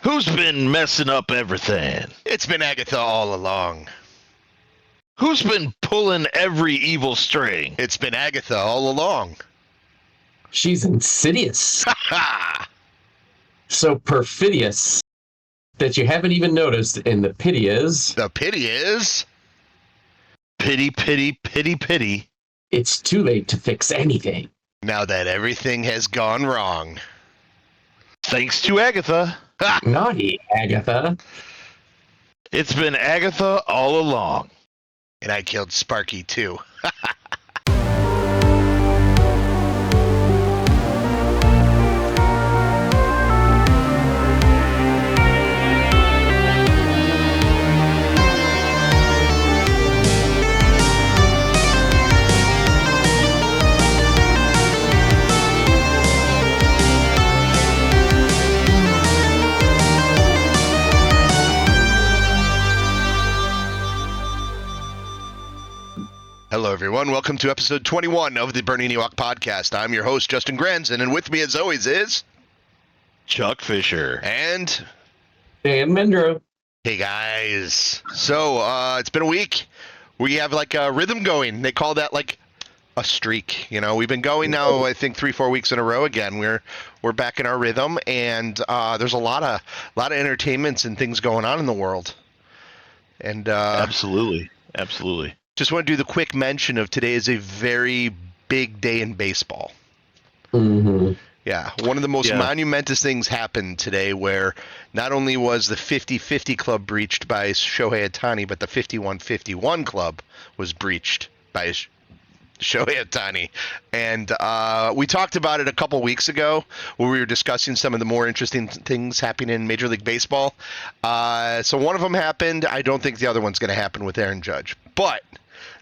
Who's been messing up everything? It's been Agatha all along. Who's been pulling every evil string? It's been Agatha all along. She's insidious. Ha! So perfidious that you haven't even noticed, and the pity is... The pity is... Pity, pity, pity, pity. It's too late to fix anything. Now that everything has gone wrong. Thanks to Agatha. Ha! Naughty, Agatha. It's been Agatha all along. And I killed Sparky too. Hello, everyone. Welcome to episode 21 of the Burning Ewok podcast. I'm your host, Justin Granson, and with me, as always, is... Chuck Fisher. And... Dan Mendro. Hey, guys. So, it's been a week. We have, like, a rhythm going. They call that, like, a streak. You know, we've been going now, I think, 3-4 weeks in a row again. We're back in our rhythm, and there's a lot of entertainments and things going on in the world. And Absolutely. just want to do the quick mention of today is a very big day in baseball. Mm-hmm. Yeah, one of the most monumentous things happened today where not only was the 50-50 club breached by Shohei Ohtani, but the 51-51 club was breached by Shohei Ohtani. And we talked about it a couple weeks ago where we were discussing some of the more interesting things happening in Major League Baseball. So one of them happened. I don't think the other one's going to happen with Aaron Judge. But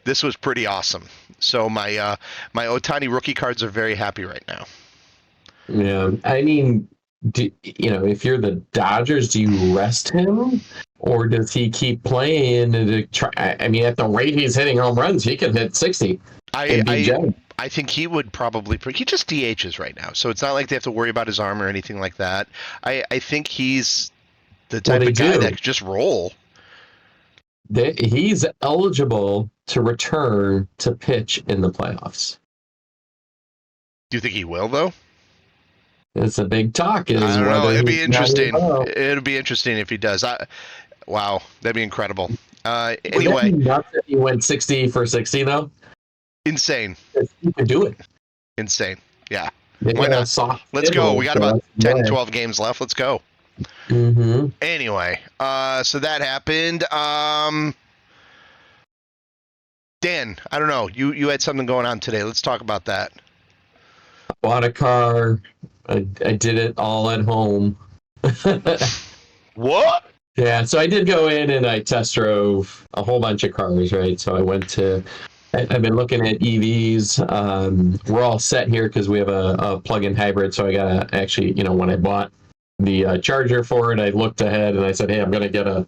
this was pretty awesome. So my Ohtani rookie cards are very happy right now. Yeah, I mean, if you're the Dodgers, do you rest him? Or does he keep playing to try? I mean, at the rate he's hitting home runs, he could hit 60. I think he would probably... He just DHs right now, so it's not like they have to worry about his arm or anything like that. I think he's the type of guy that could just roll. He's eligible to return to pitch in the playoffs. Do you think he will, though? It's a big talk. I don't know. It'd be interesting. It'll be interesting if he does. Wow, that'd be incredible. Anyway, not that he went 60 for 60 though. Insane. He could do it. Insane. Yeah. They Why not? Let's go. We got about 10, 12 games left. Let's go. Mm-hmm. Anyway, so that happened. Dan, I don't know. You had something going on today. Let's talk about that. I bought a car. I did it all at home. What? Yeah, so I did go in and I test drove a whole bunch of cars, right? So I've been looking at EVs. We're all set here because we have a plug-in hybrid. So I got to actually, when I bought the charger for it, I looked ahead and I said, hey, I'm going to get an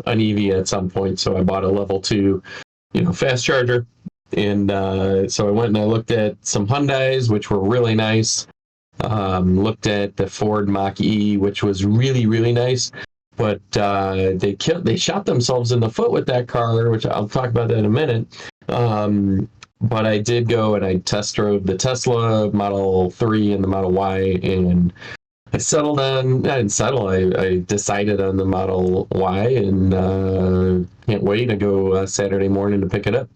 EV at some point. So I bought a level 2, fast charger. And so I went and I looked at some Hyundais, which were really nice. Looked at the Ford Mach-E, which was really, really nice. But they shot themselves in the foot with that car, which I'll talk about that in a minute. But I did go and I test drove the Tesla Model 3 and the Model Y, and I decided on the Model Y, and can't wait to go Saturday morning to pick it up.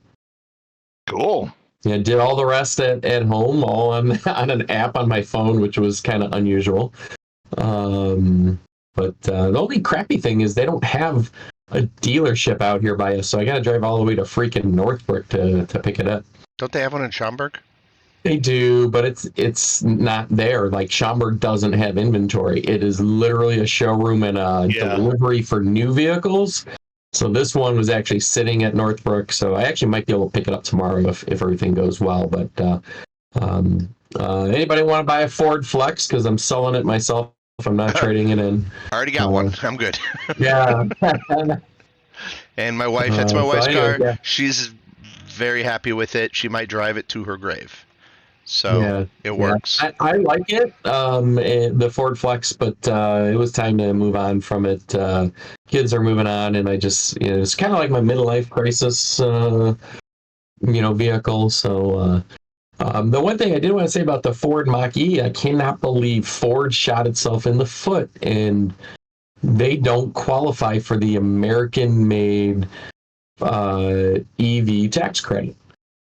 Cool. Yeah, did all the rest at home, all on an app on my phone, which was kind of unusual. But the only crappy thing is they don't have a dealership out here by us, so I got to drive all the way to freaking Northbrook to pick it up. Don't they have one in Schaumburg? They do, but it's not there. Like, Schaumburg doesn't have inventory. It is literally a showroom and a delivery for new vehicles. So this one was actually sitting at Northbrook, so I actually might be able to pick it up tomorrow if everything goes well. But anybody want to buy a Ford Flex? Because I'm selling it myself. I'm not trading it in. I already got one. I'm good. Yeah. And my wife, that's my wife's car. Yeah. She's very happy with it. She might drive it to her grave. So it works. I like it, the Ford Flex, but it was time to move on from it. Kids are moving on, and I just, it's kind of like my midlife crisis, vehicle. So the one thing I did want to say about the Ford Mach-E, I cannot believe Ford shot itself in the foot, and they don't qualify for the American-made EV tax credit.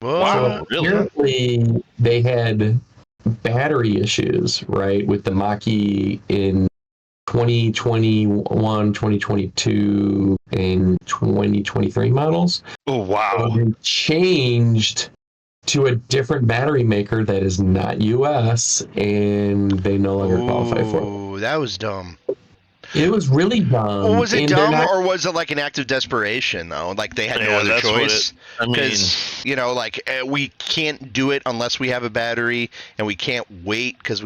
Wow, So really? apparently they had battery issues, right, with the Mach-E in 2021, 2022, and 2023 models. Oh, wow. So they changed to a different battery maker that is not US, and they no longer qualify for it. Ooh, that was dumb. It was really dumb. Well, was it and dumb or was it like an act of desperation though? Like they had no other that's what choice. Because we can't do it unless we have a battery, and we can't wait because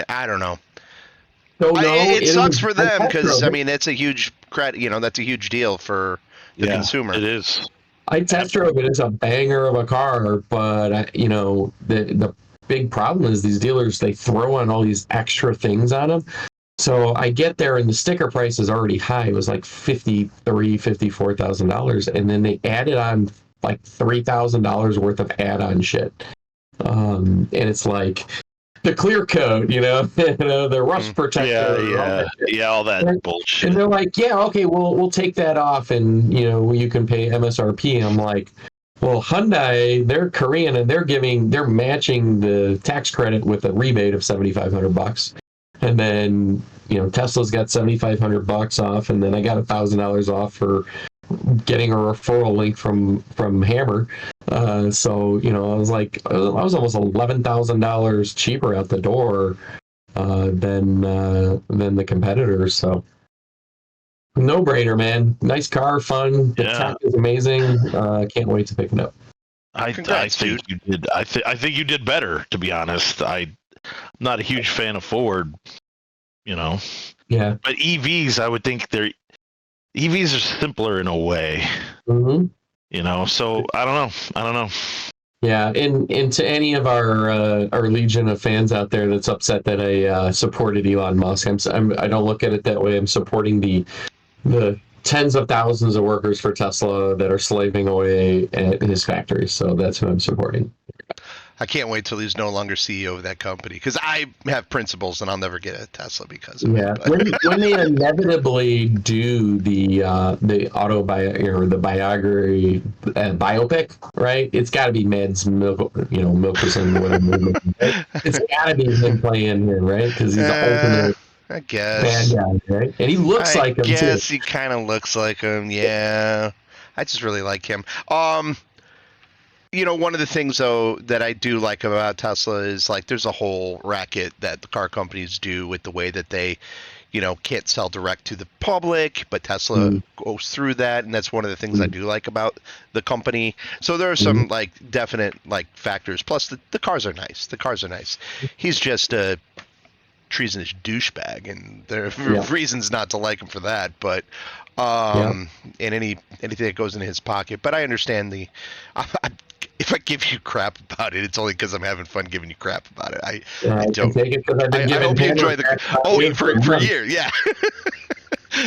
I don't know. So It sucks for them I because it's a huge credit. That's a huge deal for the consumer. It is. I test drove it. It's a banger of a car, but the big problem is these dealers, they throw on all these extra things on them. So I get there and the sticker price is already high. It was like $54,000, and then they added on like $3,000 worth of add-on shit. And it's like the clear coat, the rust protector, all that bullshit. And they're like, yeah, okay, we'll take that off, and you can pay MSRP. I'm like, well, Hyundai, they're Korean, and they're matching the tax credit with a rebate of $7,500. And then, Tesla's got $7,500 off, and then I got $1,000 off for getting a referral link from Hammer. So, I was like, I was almost $11,000 cheaper out the door than the competitors. So, no brainer, man. Nice car, fun. The tech is amazing. Can't wait to pick it up. Congrats, I think you did. I think you did better, to be honest. I'm not a huge fan of Ford, Yeah. But EVs, I would think EVs are simpler in a way. Mm-hmm. So I don't know. Yeah, and to any of our legion of fans out there that's upset that I supported Elon Musk, I don't look at it that way. I'm supporting the tens of thousands of workers for Tesla that are slaving away at his factory. So that's who I'm supporting. I can't wait till he's no longer CEO of that company because I have principles and I'll never get a Tesla because of it. When they inevitably do the biography biopic, right? It's got to be Mads Mikkelsen, whatever. It's got to be him playing him, right? Because he's the ultimate. I guess. Bad guy, right? And he looks like him too. I guess he kind of looks like him. Yeah, I just really like him. One of the things though that I do like about Tesla is like there's a whole racket that the car companies do with the way that they, can't sell direct to the public, but Tesla goes through that, and that's one of the things I do like about the company. So there are some like definite like factors. Plus the cars are nice. The cars are nice. He's just a treasonous douchebag, and there are reasons not to like him for that. But and anything that goes in his pocket. But I understand if I give you crap about it, it's only because I'm having fun giving you crap about it. I don't. Take it I hope you enjoy for years. Yeah.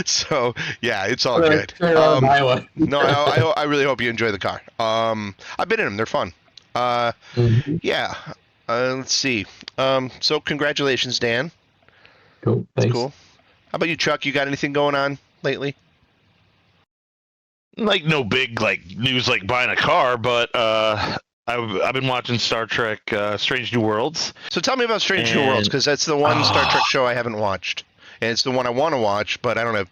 So yeah, it's all good. No, I really hope you enjoy the car. I've been in them; they're fun. Yeah. Let's see. So congratulations, Dan. Cool. Thanks. That's cool. How about you, Chuck? You got anything going on lately? Like no big news like buying a car, but I've been watching Star Trek Strange New Worlds. So tell me about Strange New Worlds, because that's the one Star Trek show I haven't watched. And it's the one I want to watch, but I don't know.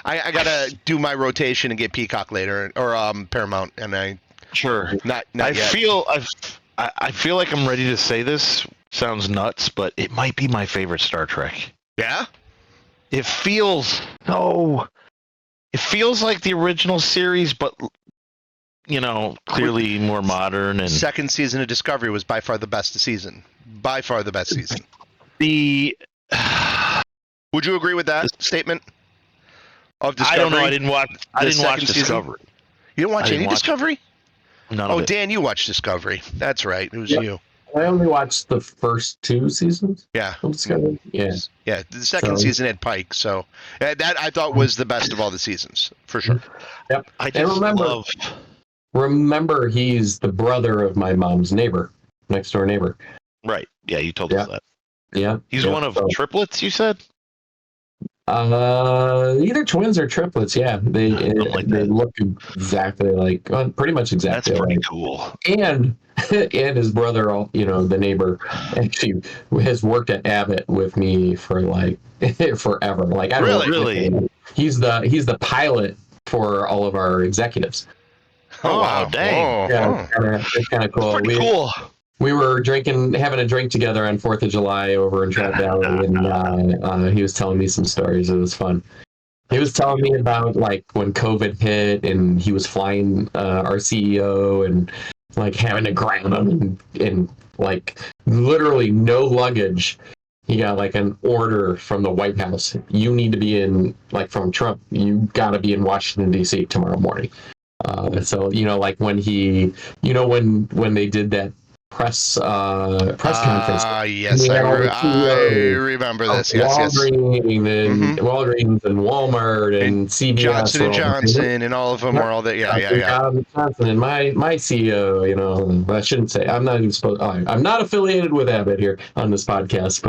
I got to do my rotation and get Peacock later, or Paramount, and I... Sure. Not I yet. I feel like I'm ready to say this. Sounds nuts, but it might be my favorite Star Trek. Yeah? It feels like the original series, but clearly more modern. And second season of Discovery was by far the best season. By far the best season. Would you agree with that statement? Of Discovery? I don't know. I didn't watch Discovery. You didn't watch any Discovery? None of it. Dan, you watched Discovery. That's right. It was you. I only watched the first 2 seasons. Yeah. I'm just gonna, yeah. Yeah, the second season had Pike, so that I thought was the best of all the seasons, for sure. Yep. I just love. Remember, he's the brother of my mom's neighbor, next door neighbor. Right. Yeah, you told us that. Yeah. He's one of triplets, you said? Either twins or triplets. Yeah, they look exactly like, pretty much exactly. That's pretty like. cool. And his brother, the neighbor, actually has worked at Abbott with me for like forever. Like, I don't really. He's the pilot for all of our executives. Oh wow! Dang! Yeah, it's kind of cool. That's pretty cool. We were having a drink together on 4th of July over in Trout Valley, and he was telling me some stories. It was fun. He was telling me about like when COVID hit, and he was flying our CEO, and like having to ground him, and like literally no luggage. He got like an order from the White House. You need to be in, like, from Trump. You got to be in Washington D.C. tomorrow morning. So like when when they did that press conference. Yes, I remember this. Yes, Walgreens and Walmart and CVS, Johnson & Johnson, and all of them were all that. Yeah. Johnson and my CEO. I shouldn't say. I'm not even supposed. I'm not affiliated with Abbott here on this podcast,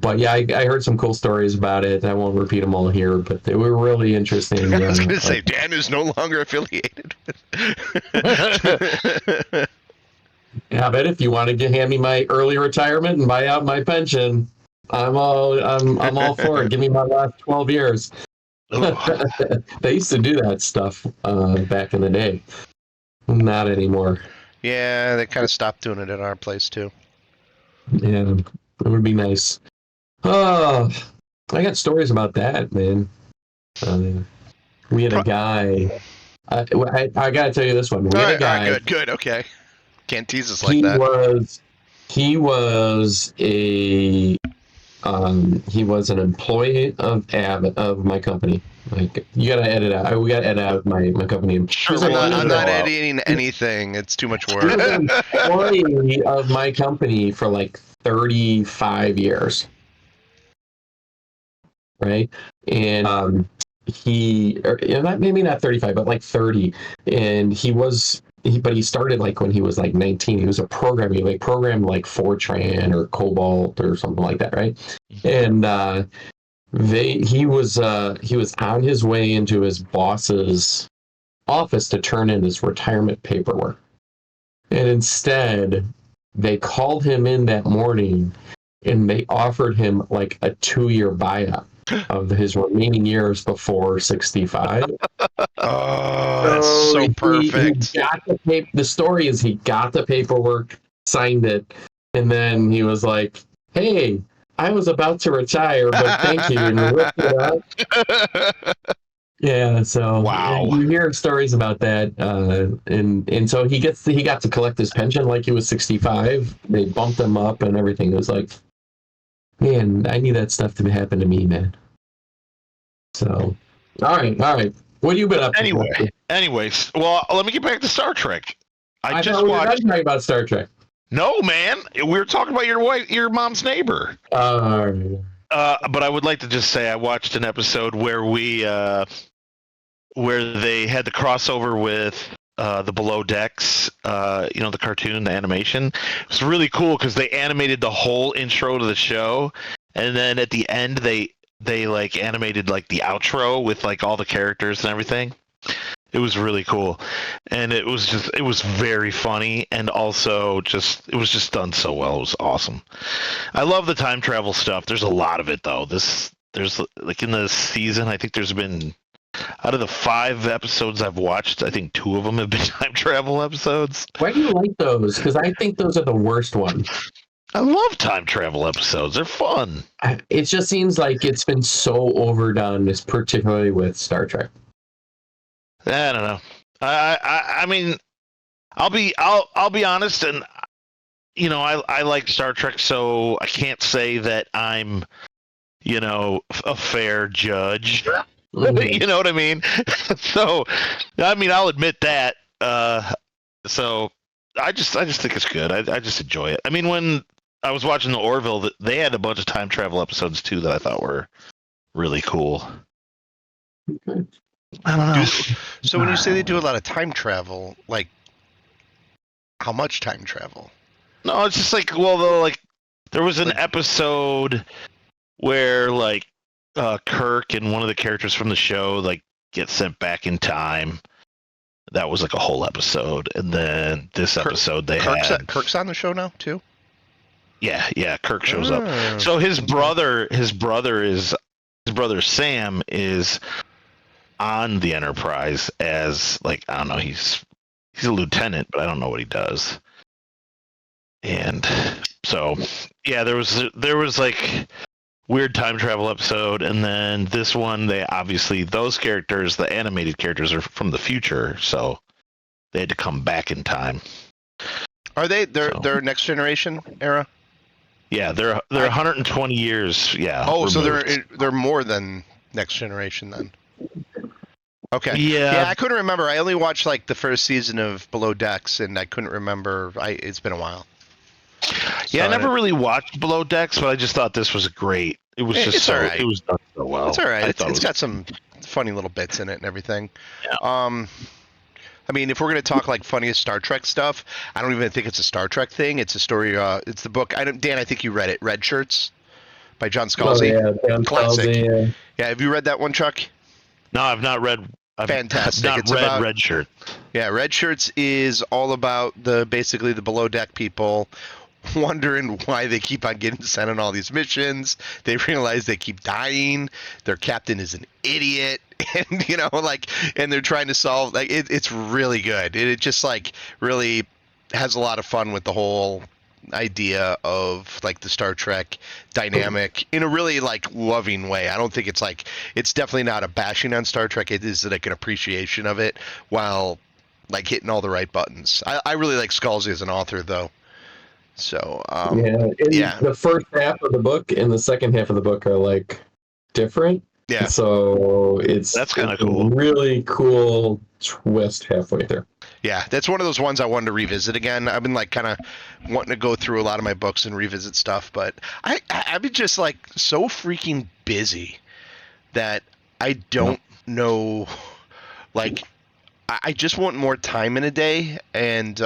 but yeah, I heard some cool stories about it. I won't repeat them all here, but they were really interesting. I was going to say, Dan is no longer affiliated with. Yeah, but if you want to hand me my early retirement and buy out my pension, I'm all for it. Give me my last 12 years. They used to do that stuff back in the day. Not anymore. Yeah, they kind of stopped doing it at our place too. Yeah, it would be nice. Oh, I got stories about that, man. We had a guy. I got to tell you this one. We had a guy. All right, good, okay. Can't tease us like that. He was an employee of Abbott, of my company. Like, you gotta edit out. We gotta edit out my company. Sure, I'm not editing anything. It's too much work. He was an employee of my company for like 35 years, right? And maybe not 35, but like 30. And but he started like when he was like 19. He was a programmer. He programmed like Fortran or Cobalt or something like that, right? And he was on his way into his boss's office to turn in his retirement paperwork, and instead they called him in that morning and they offered him like a 2-year buyout of his remaining years before 65. Oh, that's so perfect. He got the story is he got the paperwork, signed it, and then he was like, "Hey, I was about to retire, but thank you," and ripped it up. Yeah, so wow. You hear stories about that, and so he got to collect his pension like he was 65. They bumped him up and everything. It was like, man, I need that stuff to happen to me, man. So, all right. What have you been up to? Anyways, well, let me get back to Star Trek. I just watched. Talking about Star Trek. No, man, we were talking about your mom's neighbor. But I would like to just say I watched an episode where where they had the crossover with the Below Decks, the cartoon, the animation. It was really cool because they animated the whole intro to the show, and then at the end they like animated like the outro with like all the characters and everything. It was really cool, and it was very funny, and also it was just done so well. It was awesome. I love the time travel stuff. There's a lot of it though. There's like in the season, I think there's been, out of the 5 episodes I've watched, I think 2 of them have been time travel episodes. Why do you like those? Because I think those are the worst ones. I love time travel episodes. They're fun. It just seems like it's been so overdone, particularly with Star Trek. I don't know. I mean, I'll be honest, and I like Star Trek, so I can't say that I'm, a fair judge. You know what I mean? So, I mean, I'll admit that. So, I just think it's good. I just enjoy it. I mean, when I was watching the Orville, they had a bunch of time travel episodes too that I thought were really cool. Okay. I don't know. So when you say they do a lot of time travel, like how much time travel? No, it's just like, well, like there was an episode where like Kirk and one of the characters from the show like get sent back in time. That was like a whole episode, and then this episode Kirk's on the show now too. Yeah, Kirk shows up. So his brother Sam is on the Enterprise as like, I don't know, he's a lieutenant, but I don't know what he does. And so yeah, there was like weird time travel episode, and then this one, they obviously, those characters, the animated characters, are from the future, so they had to come back in time. Are they're next generation era? Yeah, they're 120 years. Yeah. Oh, removed. so they're more than next generation then. Okay. Yeah. I couldn't remember. I only watched like the first season of Below Decks, and I couldn't remember. It's been a while. Yeah, I never really watched Below Decks, but I just thought this was great. It was just so right. It was done so well. It's all right. It's got some funny little bits in it and everything. Yeah. I mean, if we're gonna talk like funniest Star Trek stuff, I don't even think it's a Star Trek thing. It's a story. It's the book. Dan, I think you read it. Red Shirts by John Scalzi. Oh, yeah, John Classic. Scalzi, yeah. Have you read that one, Chuck? No, I've not read. Fantastic. I've not read Red Shirt. Yeah, Red Shirts is all about basically the below deck people wondering why they keep on getting sent on all these missions. They realize they keep dying. Their captain is an idiot, and and they're trying to solve. Like it's really good. It just like really has a lot of fun with the whole idea of like the Star Trek dynamic in a really like loving way. I don't think it's definitely not a bashing on Star Trek. It is like an appreciation of it while like hitting all the right buttons. I really like Scalzi as an author though. So the first half of the book and the second half of the book are like different. Yeah. So that's kind of cool. Really cool twist halfway through. Yeah, that's one of those ones I wanted to revisit again. I've been like kind of wanting to go through a lot of my books and revisit stuff, but I've been just like so freaking busy that I don't know. Like, I just want more time in a day, and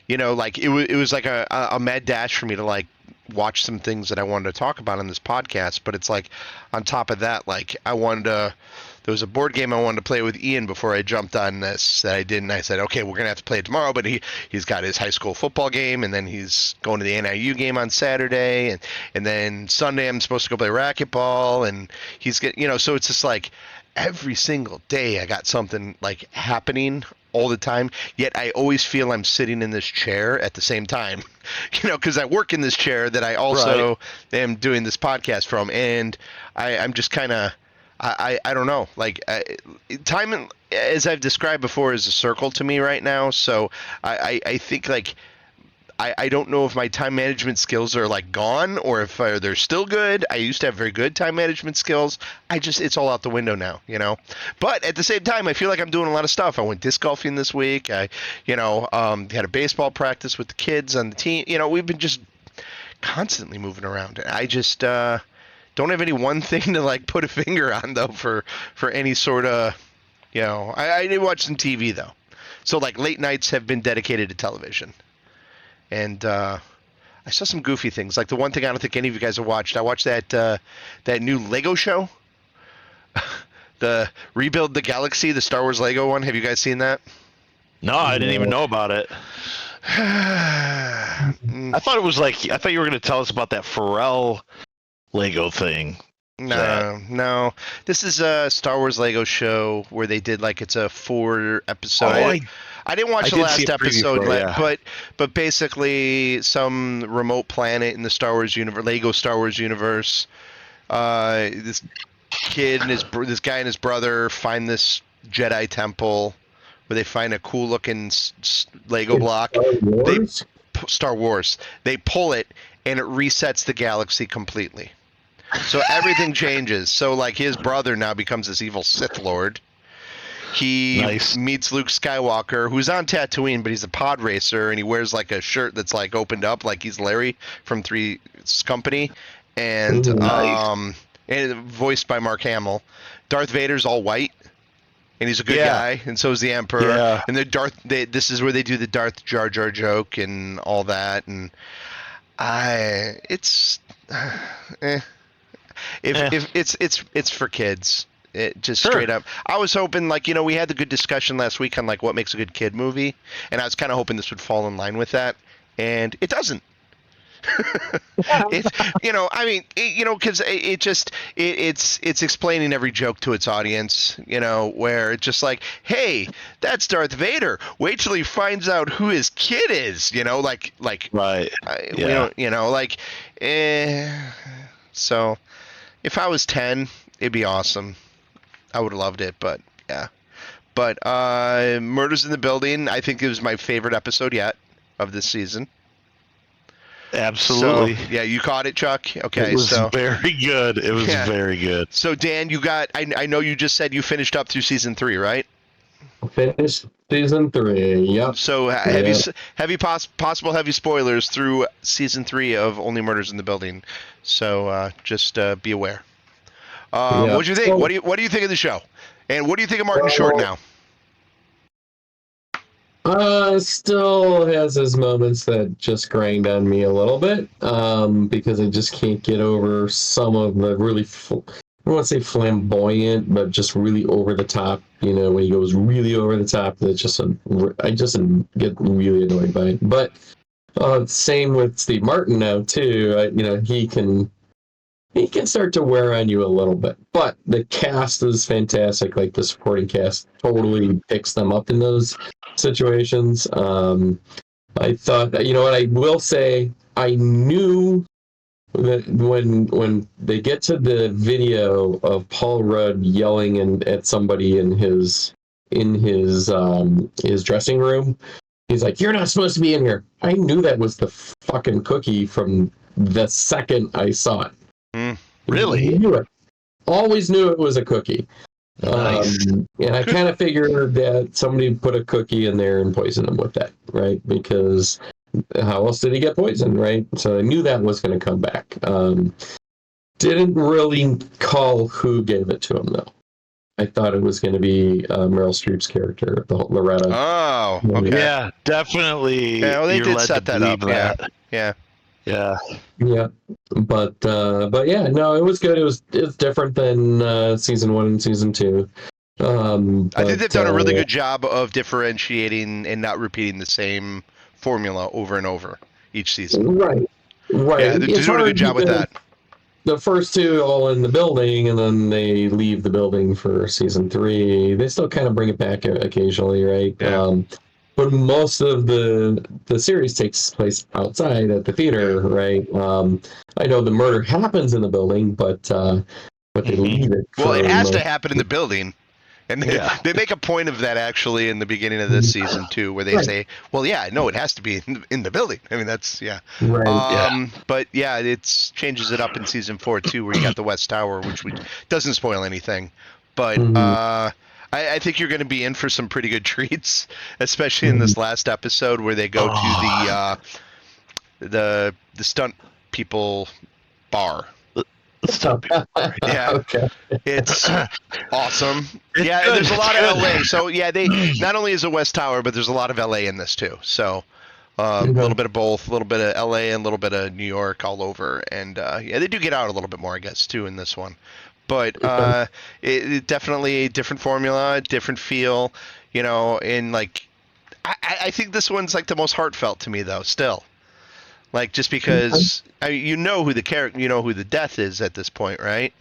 like it was like a mad dash for me to like watch some things that I wanted to talk about on this podcast. But it's like on top of that, like there was a board game I wanted to play with Ian before I jumped on this that I didn't. I said, okay, we're going to have to play it tomorrow, but he's got his high school football game, and then he's going to the NIU game on Saturday, and then Sunday I'm supposed to go play racquetball, and he's getting, so it's just like every single day I got something like happening all the time, yet I always feel I'm sitting in this chair at the same time, because I work in this chair that I also am doing this podcast from, and I'm just kind of, I don't know, like time, as I've described before, is a circle to me right now. So I think like I don't know if my time management skills are like gone or if they're still good. I used to have very good time management skills. It's all out the window now, But at the same time, I feel like I'm doing a lot of stuff. I went disc golfing this week. I had a baseball practice with the kids on the team. We've been just constantly moving around. I just don't have any one thing to like put a finger on though for any sort of, I did watch some TV though. So like late nights have been dedicated to television. And I saw some goofy things. Like the one thing I don't think any of you guys have watched. I watched that new Lego show. The Rebuild the Galaxy, the Star Wars Lego one. Have you guys seen that? No, I didn't even know about it. I thought you were going to tell us about that Pharrell Lego thing. No. This is a Star Wars Lego show where they did like it's a 4 episode. I didn't watch the last episode, but basically some remote planet in the Star Wars universe, Lego Star Wars universe. This kid and this guy and his brother find this Jedi temple where they find a cool looking Lego block. Star Wars. They pull it and it resets the galaxy completely. So everything changes. So like his brother now becomes this evil Sith Lord. he Nice. meets Luke Skywalker, who's on Tatooine, but he's a pod racer, and he wears like a shirt that's like opened up, like he's Larry from Three's Company, and Nice. and voiced by Mark Hamill. Darth Vader's all white, and he's a good Yeah. guy, and so is the Emperor. Yeah. And this is where they do the Darth Jar Jar joke and all that, and it's if it's for kids. It just Sure. straight up. I was hoping, like, we had the good discussion last week on like what makes a good kid movie, and I was kind of hoping this would fall in line with that, and it doesn't. It's because it's explaining every joke to its audience, where it's just like, hey, that's Darth Vader. Wait till he finds out who his kid is, like Right. we don't, like, so if I was 10, it'd be awesome. I would have loved it, but yeah. But Murders in the Building, I think it was my favorite episode yet of this season. Absolutely. So, yeah, you caught it, Chuck? Okay, It was so very good. It was very good. So Dan, I know you just said you finished up through season 3, right? Finished season 3. Yep. So possible heavy spoilers through season 3 of Only Murders in the Building. So just be aware. What do you think? What do you think of the show? And what do you think of Martin Short now? Still has his moments that just grind on me a little bit, because I just can't get over some of the really, I don't want to say flamboyant, but just really over the top. When he goes really over the top, I just get really annoyed by it. But same with Steve Martin now too. He can start to wear on you a little bit, but the cast is fantastic. Like the supporting cast totally picks them up in those situations. I thought, what I will say, I knew that when they get to the video of Paul Rudd yelling at somebody in his dressing room, he's like, "You're not supposed to be in here." I knew that was the fucking cookie from the second I saw it. Really? I knew it. Always knew it was a cookie. Nice. And I kind of figured that somebody put a cookie in there and poisoned him with that, right? Because how else did he get poisoned, right? So I knew that was going to come back. Didn't really call who gave it to him, though. I thought it was going to be Meryl Streep's character, Loretta. Oh, okay. Yeah, definitely. Yeah, well, they you're did led set to that up. believe that. Yeah. Yeah, but yeah, no, it was good. It's different than season 1 and season 2. I think they've done a really good job of differentiating and not repeating the same formula over and over each season. Right. Yeah, they're doing a good job with that. The first 2 all in the building, and then they leave the building for season 3. They still kind of bring it back occasionally, right? Yeah. But most of the series takes place outside at the theater, right? I know the murder happens in the building, but they leave it. Well, it has to happen in the building. And they make a point of that actually in the beginning of this season too, where they say, "Well, yeah, no, it has to be in the building." I mean, that's Right. But yeah, it changes it up in season 4 too, where you got the West Tower, which doesn't spoil anything. But I think you're going to be in for some pretty good treats, especially in this last episode where they go to the stunt people bar. Yeah, Okay. It's awesome. Yeah, there's a lot of LA. So yeah, they not only is it West Tower, but there's a lot of LA in this too. So a little bit of both, a little bit of LA and a little bit of New York all over. And yeah, they do get out a little bit more, I guess, too, in this one. But it definitely a different formula, different feel, and like I think this one's like the most heartfelt to me though, still. Like just because who the character, who the death is at this point, right?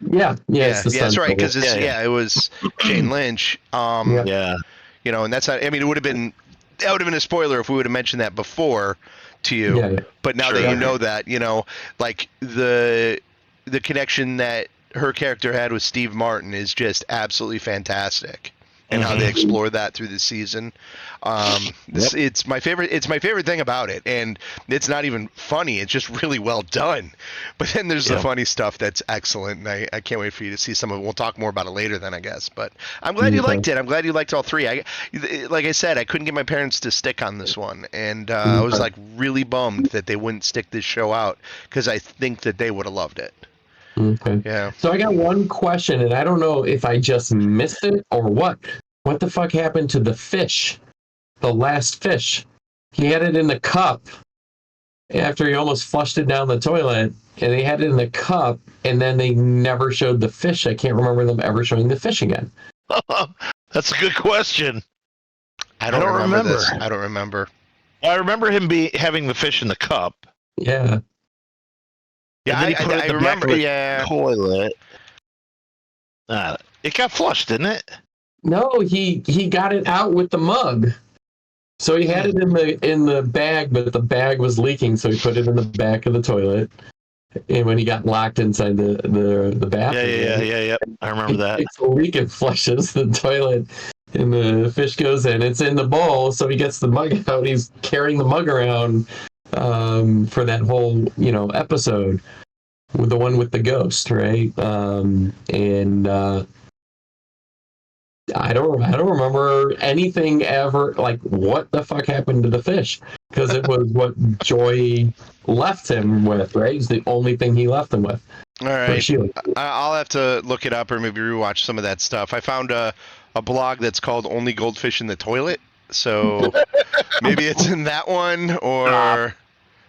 Yeah, that's right. Because it was Jane Lynch. And that's not. I mean, that would have been a spoiler if we would have mentioned that before to you. Yeah. But now that you know that, like the connection that her character had with Steve Martin is just absolutely fantastic. and how they explore that through the season. It's my favorite. It's my favorite thing about it, and it's not even funny. It's just really well done. But then there's the funny stuff that's excellent, and I can't wait for you to see some of it. We'll talk more about it later, then I guess. But I'm glad you liked it. I'm glad you liked all three. Like I said, I couldn't get my parents to stick on this one, and I was like really bummed that they wouldn't stick this show out because I think that they would have loved it. Okay. Yeah. So I got one question, and I don't know if I just missed it or what. What the fuck happened to the fish? The last fish. He had it in the cup after he almost flushed it down the toilet, and they had it in the cup, and then they never showed the fish. I can't remember them ever showing the fish again. That's a good question. I don't remember this. I don't remember. I remember him having the fish in the cup. Yeah. Yeah, I remember. Yeah. Toilet. It got flushed, didn't it? No, he got it out with the mug. So he had it in the bag, but the bag was leaking, so he put it in the back of the toilet. And when he got locked inside the bathroom, yeah. I remember that. It's a leak and flushes the toilet, and the fish goes in. It's in the bowl, so he gets the mug out. He's carrying the mug around for that whole episode, with the one with the ghost, right? I don't remember anything ever, like what the fuck happened to the fish, because it was what Joy left him with, right? It's the only thing he left him with. All right, I'll have to look it up or maybe rewatch some of that stuff. I found a blog that's called Only Goldfish in the Toilet, so maybe it's in that one or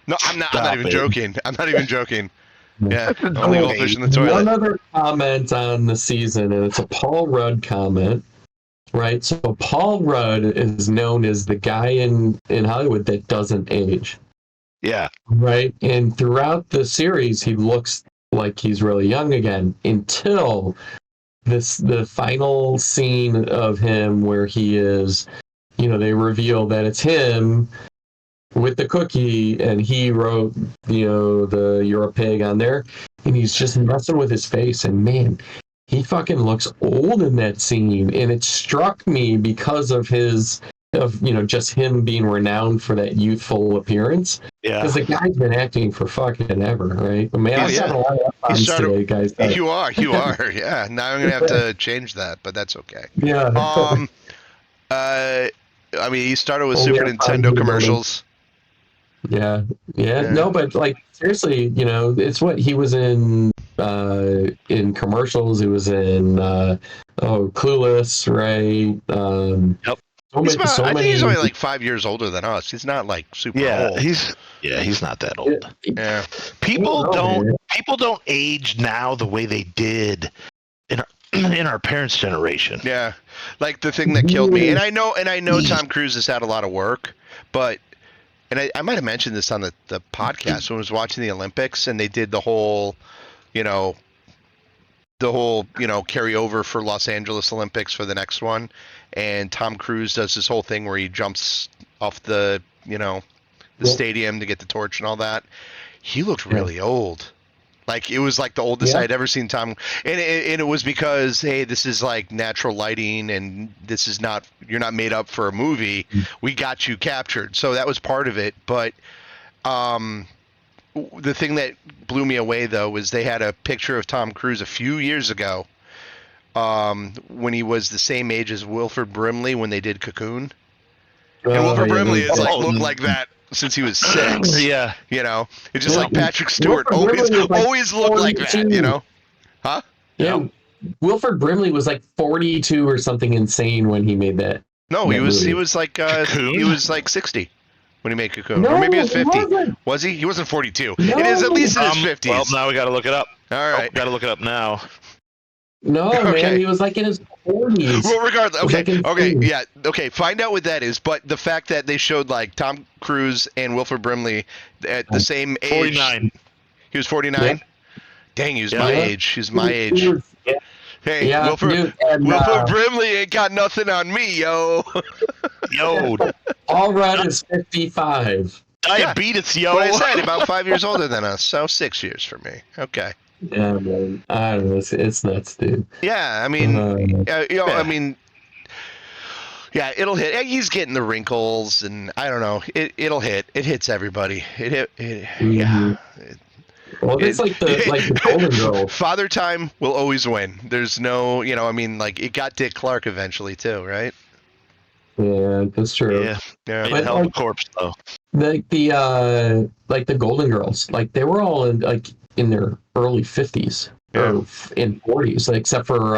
no. I'm not even joking. I'm not even joking. Yeah, Only Goldfish in the Toilet. One other comment on the season, and it's a Paul Rudd comment. Right, so Paul Rudd is known as the guy in Hollywood that doesn't age. Yeah. Right, and throughout the series, he looks like he's really young again until the final scene of him where he is, they reveal that it's him with the cookie, and he wrote, the "You're a pig" on there, and he's just messing with his face, and man, he fucking looks old in that scene, and it struck me because of just him being renowned for that youthful appearance. Yeah, because the guy's been acting for fucking ever, right? I mean, I've got a lot of fun today, guys. You are. Yeah. Now I'm gonna have to change that, but that's okay. Yeah. I mean, he started with Super Nintendo commercials. Yeah. No, but like seriously, it's what he was in commercials. He was in Clueless, right? Yep. I think he's only like 5 years older than us. He's not like super old. He's not that old. Yeah. People don't age now the way they did in our parents' generation. Yeah. Like the thing that killed me, and I know Tom Cruise has had a lot of work, but I might have mentioned this on the podcast when I was watching the Olympics and they did the whole carryover for Los Angeles Olympics for the next one, and Tom Cruise does this whole thing where he jumps off the stadium to get the torch and all that. He looked really old. Like it was like the oldest I had ever seen Tom, and it was because this is like natural lighting, and this is not, you're not made up for a movie. We got you captured, so that was part of it. But the thing that blew me away though was they had a picture of Tom Cruise a few years ago, when he was the same age as Wilford Brimley when they did Cocoon, and Wilford Brimley has looked like that since he was 6. Yeah. It's just like Patrick Stewart always looked like that, Huh? Yeah. Wilford Brimley was like 42 or something insane when he made that. No, he was like he was like 60 when he made Cocoon. Or maybe he was 50. Was he? He wasn't 42. No. It is at least in his 50s. Well, now we got to look it up. All right. Got to look it up now. No, man, he was like in his 40s. Well, regardless, okay. Find out what that is. But the fact that they showed like Tom Cruise and Wilford Brimley at the same age. 49. He was 49? Yeah. Dang, he was my age. He was my age. Yeah. Hey, Wilford Brimley ain't got nothing on me, yo. Yo. All right is 55. Diabetes, yo. What I said, about 5 years older than us. So 6 years for me. Okay. Yeah, man. I don't know. It's nuts, dude. Yeah, I mean, I mean, Yeah, it'll hit. He's getting the wrinkles, and I don't know. It'll hit. It hits everybody. Yeah. Well, it's like the Golden Girls. Father Time will always win. There's no, I mean, like it got Dick Clark eventually too, right? Yeah, that's true. Yeah, Yeah. made a hell of a corpse though. Like the Golden Girls, like they were all in their early 50s or in 40s, like, except for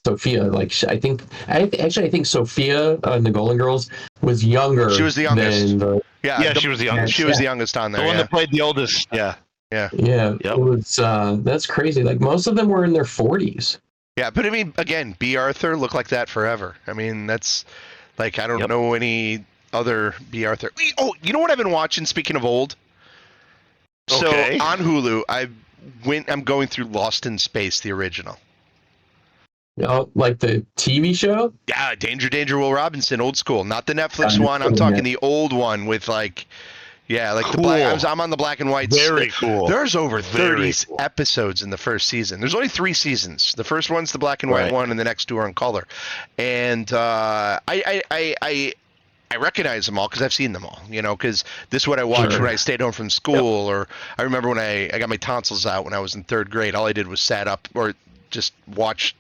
Sophia. Like I think Sophia in the Golden Girls was younger. She was the youngest. Yeah, she was the youngest. She was the youngest on there. The one that played the oldest. Yeah. Yeah. Yeah. Yep. It was that's crazy. Like most of them were in their 40s. Yeah, but I mean, again, B. Arthur looked like that forever. I mean, that's like I don't know any other B. Arthur. Oh, you know what I've been watching? Speaking of old, Okay. So on Hulu, I'm going through Lost in Space, the original. Oh, like the TV show? Yeah, Danger, Danger, Will Robinson, old school, not the Netflix one. I'm talking the old one with like, cool. the black. I'm on the black and white. Very cool. There's over 30 cool. episodes in the first season. There's only 3 seasons. The first one's the black and white one, and the next 2 are in color. And I recognize them all because I've seen them all, because this is what I watched when I stayed home from school, or I remember when I got my tonsils out when I was in 3rd grade. All I did was sat up or just watch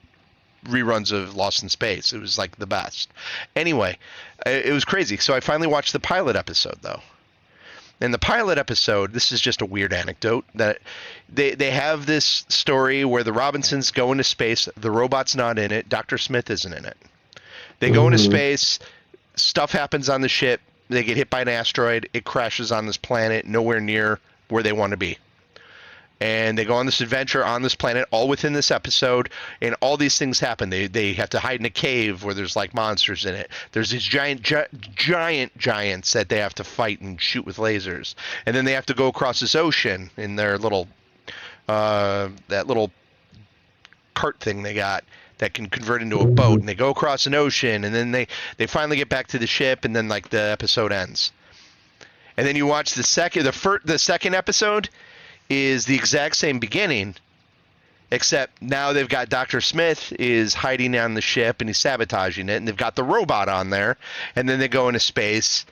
reruns of Lost in Space. It was like the best. Anyway, it was crazy. So I finally watched the pilot episode, though. In the pilot episode, this is just a weird anecdote, that they have this story where the Robinsons go into space. The robot's not in it. Dr. Smith isn't in it. They go into space. Stuff happens on the ship. They get hit by an asteroid. It crashes on this planet, nowhere near where they want to be. And they go on this adventure on this planet, all within this episode, and all these things happen. They have to hide in a cave where there's like monsters in it. There's these giants that they have to fight and shoot with lasers. And then they have to go across this ocean in their little that little cart thing they got that can convert into a boat, and they go across an ocean, and then they finally get back to the ship, and then like the episode ends. And then you watch the second episode is the exact same beginning, except now they've got Dr. Smith is hiding on the ship and he's sabotaging it, and they've got the robot on there, and then they go into space,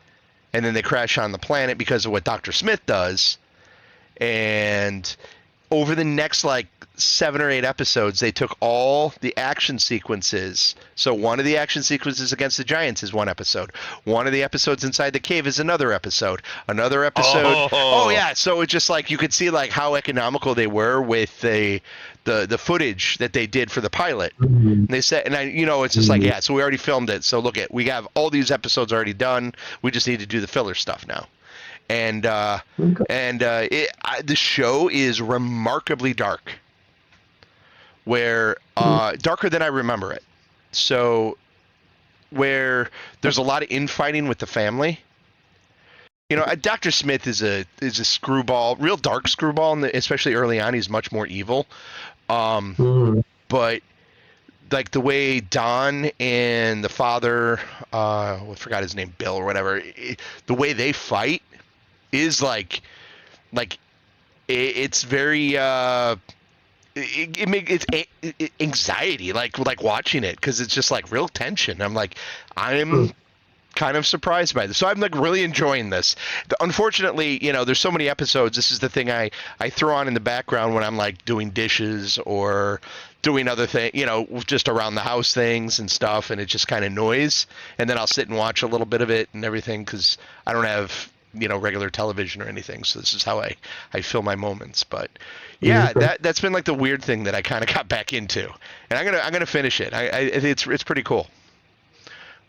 and then they crash on the planet because of what Dr. Smith does. And over the next like 7 or 8 episodes, they took all the action sequences. So one of the action sequences against the giants is one episode. One of the episodes inside the cave is another episode. Another episode. Oh yeah. So it's just like you could see like how economical they were with the footage that they did for the pilot. And they said, and it's just like, yeah. So we already filmed it. So look we have all these episodes already done. We just need to do the filler stuff now. And the show is remarkably dark. Where darker than I remember it. So where there's a lot of infighting with the family. Dr. Smith is a screwball, real dark screwball, and especially early on, he's much more evil. But like the way Don and the father, I forgot his name, Bill or whatever, the way they fight is like it's very. It's anxiety, like watching it, because it's just like real tension. I'm kind of surprised by this, so I'm like really enjoying this. Unfortunately, there's so many episodes. This is the thing I throw on in the background when I'm like doing dishes or doing other things, just around the house things and stuff, and it's just kind of noise. And then I'll sit and watch a little bit of it and everything because I don't have regular television or anything. So this is how I fill my moments. But yeah, that's been like the weird thing that I kind of got back into, and I'm gonna finish it. It's pretty cool.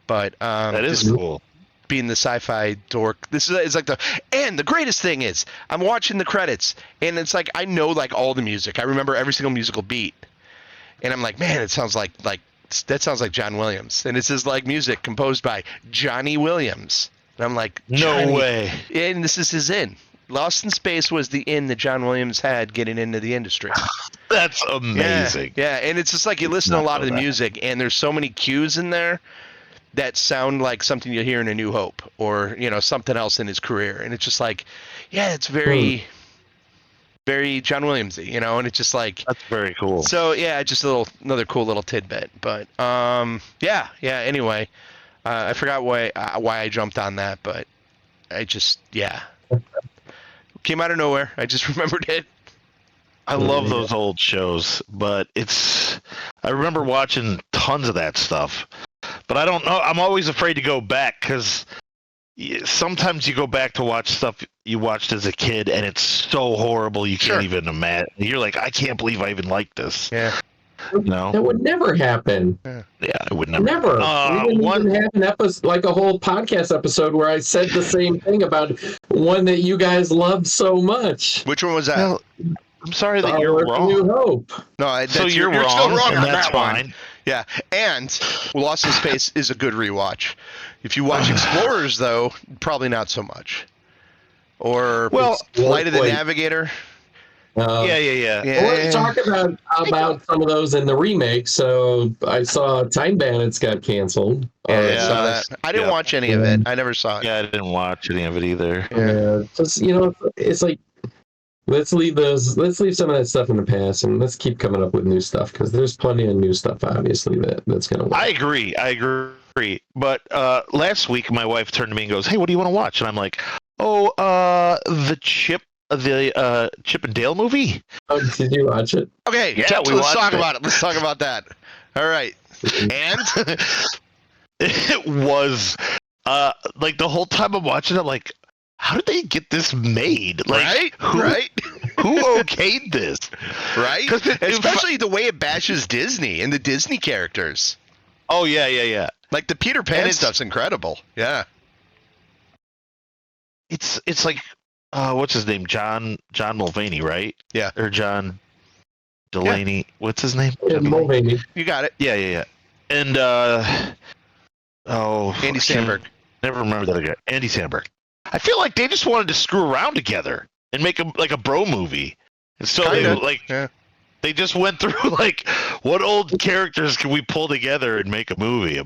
But that is cool. Being the sci-fi dork, it's like the greatest thing is I'm watching the credits, and it's like I know like all the music. I remember every single musical beat, and I'm like, man, it sounds like that sounds like John Williams, and it says like music composed by Johnny Williams. And I'm like, no way. And this is his in. Lost in Space was the in that John Williams had getting into the industry. That's amazing. Yeah, and it's just like you listen to a lot of the music, and there's so many cues in there that sound like something you hear in A New Hope or, something else in his career. And it's just like, yeah, it's very, very John Williamsy, and it's just like. That's very cool. So, yeah, just another cool little tidbit. But, yeah, anyway. I forgot why I jumped on that, but I just came out of nowhere. I just remembered it. I love those old shows, but I remember watching tons of that stuff, but I don't know. I'm always afraid to go back because sometimes you go back to watch stuff you watched as a kid and it's so horrible you can't even imagine. You're like, I can't believe I even like this. Yeah. No, that would never happen. Yeah, it would never. Never. We didn't even have an episode, like a whole podcast episode, where I said the same thing about one that you guys loved so much. Which one was that? Well, I'm sorry that you're wrong. New Hope. No, so you're wrong, still wrong and on that's that fine. one. Yeah, and Lost in Space is a good rewatch. If you watch Explorers, though, probably not so much. Or Flight of the Navigator. Yeah. Let's talk about some of those in the remake. So I saw Time Bandits got canceled. I saw that. I didn't watch any of it. I never saw it. Yeah, I didn't watch any of it either. Just it's like let's leave some of that stuff in the past and let's keep coming up with new stuff because there's plenty of new stuff obviously that's gonna work. I agree. But last week my wife turned to me and goes, "Hey, what do you want to watch?" And I'm like, the Chip and Dale movie. Oh, did you watch it? Okay, yeah, let's talk about it. Let's talk about that. All right. And it was like the whole time I'm watching it, like, how did they get this made? Like, right? Who okayed this? Right? Especially the way it bashes Disney and the Disney characters. Oh yeah. Like the Peter Pan stuff's incredible. Yeah. It's like what's his name? John Mulvaney, right? Yeah. Or John Delaney. Yeah. What's his name? Mulvaney. You got it. Yeah. And Andy Samberg. Never remember that again. Andy Samberg. I feel like they just wanted to screw around together and make a bro movie. And so they just went through like, what old characters can we pull together and make a movie?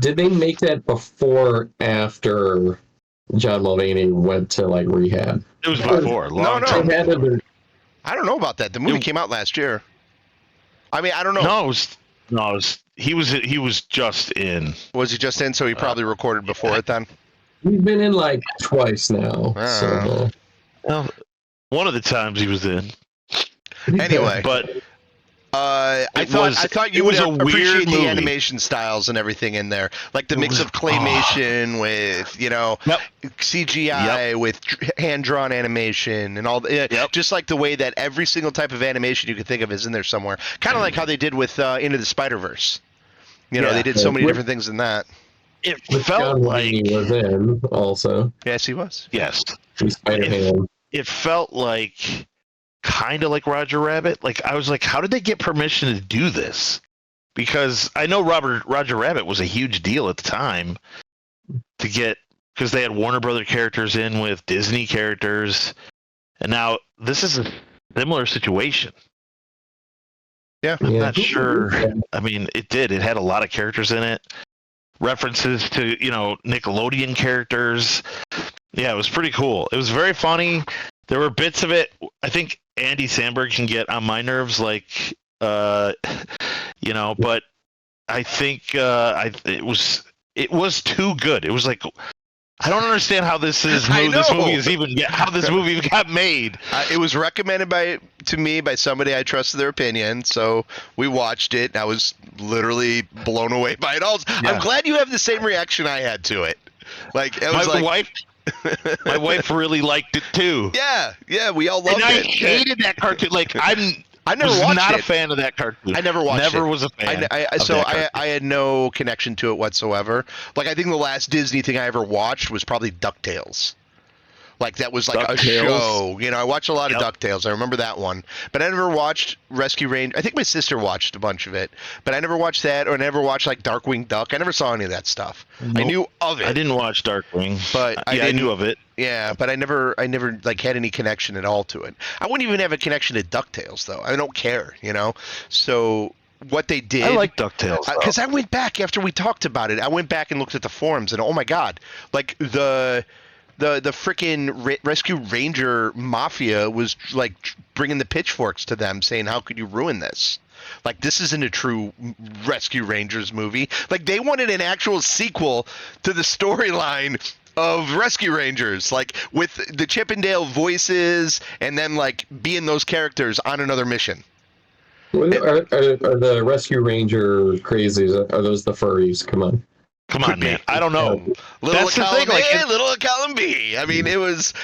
Did they make that before or after John Mulvaney went to like rehab? It was before. No. I don't know about that. The movie came out last year. I mean, I don't know. He was just in. Was he just in? So he probably recorded before it then. He's been in like twice now. Well, one of the times he was in. Anyway, but I thought you would appreciate the animation styles and everything in there, like the mix of claymation with CGI with hand-drawn animation and all. Just like the way that every single type of animation you could think of is in there somewhere. Kind of like how they did with Into the Spider-Verse. They did so many different things in that. It felt like he was in also. Yes, he was. Yes, It felt like kind of like Roger Rabbit. Like I was like, how did they get permission to do this? Because I know Roger Rabbit was a huge deal at the time to get, because they had Warner Brother characters in with Disney characters, and now this is a similar situation. Yeah, I'm not sure. I mean, it had a lot of characters in it. References to, Nickelodeon characters. Yeah, it was pretty cool. It was very funny. There were bits of it. I think Andy Samberg can get on my nerves, but I think it was too good. It was like, I don't understand how this movie got made. It was recommended to me by somebody I trusted their opinion, so we watched it. I was literally blown away by it all. Yeah. I'm glad you have the same reaction I had to it. Like it was my wife really liked it too. Yeah, we all loved it. And I hated that cartoon. Like I never was not a fan of that cartoon. I never watched it. Never was a fan. I had no connection to it whatsoever. Like I think the last Disney thing I ever watched was probably DuckTales. Like that was like a show. I watched a lot of DuckTales. I remember that one. But I never watched Rescue Rangers. I think my sister watched a bunch of it. But I never watched that, or I never watched like Darkwing Duck. I never saw any of that stuff. Nope. I knew of it. I didn't watch Darkwing, but I knew of it. Yeah, but I never like had any connection at all to it. I wouldn't even have a connection to DuckTales though. I don't care, So what they did, I like DuckTales because I went back after we talked about it. I went back and looked at the forums, and oh my god, like the freaking Rescue Ranger mafia was like bringing the pitchforks to them, saying, "How could you ruin this? Like, this isn't a true Rescue Rangers movie." Like, they wanted an actual sequel to the storyline of Rescue Rangers, like with the Chippendale voices and them like being those characters on another mission. Are the Rescue Ranger crazies? Are those the furries? Come on. Come on, man. I don't know. Little That's the column thing, like, A, little column B. I mean, it was,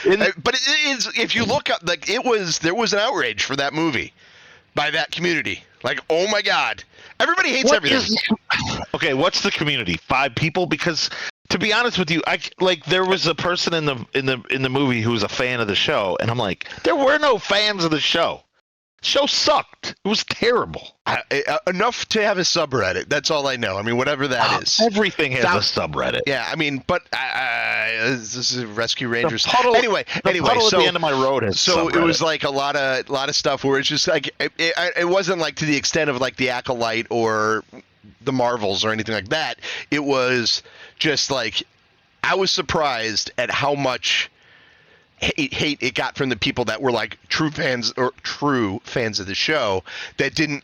but it is. If you look up, like, there was an outrage for that movie by that community. Like, oh my God, everybody hates everything. Okay, what's the community? 5 people? Because to be honest with you, there was a person in the movie who was a fan of the show, and I'm like, there were no fans of the show. Show sucked. It was terrible. Enough to have a subreddit. That's all I know. I mean, whatever that is. Everything has a subreddit. Yeah, I mean, but this is Rescue Rangers. Anyway, so at the end of my road has so subreddit. It was like a lot of stuff where it's just like it wasn't like to the extent of like the Acolyte or the Marvels or anything like that. It was just like I was surprised at how much hate it got from the people that were like true fans of the show that didn't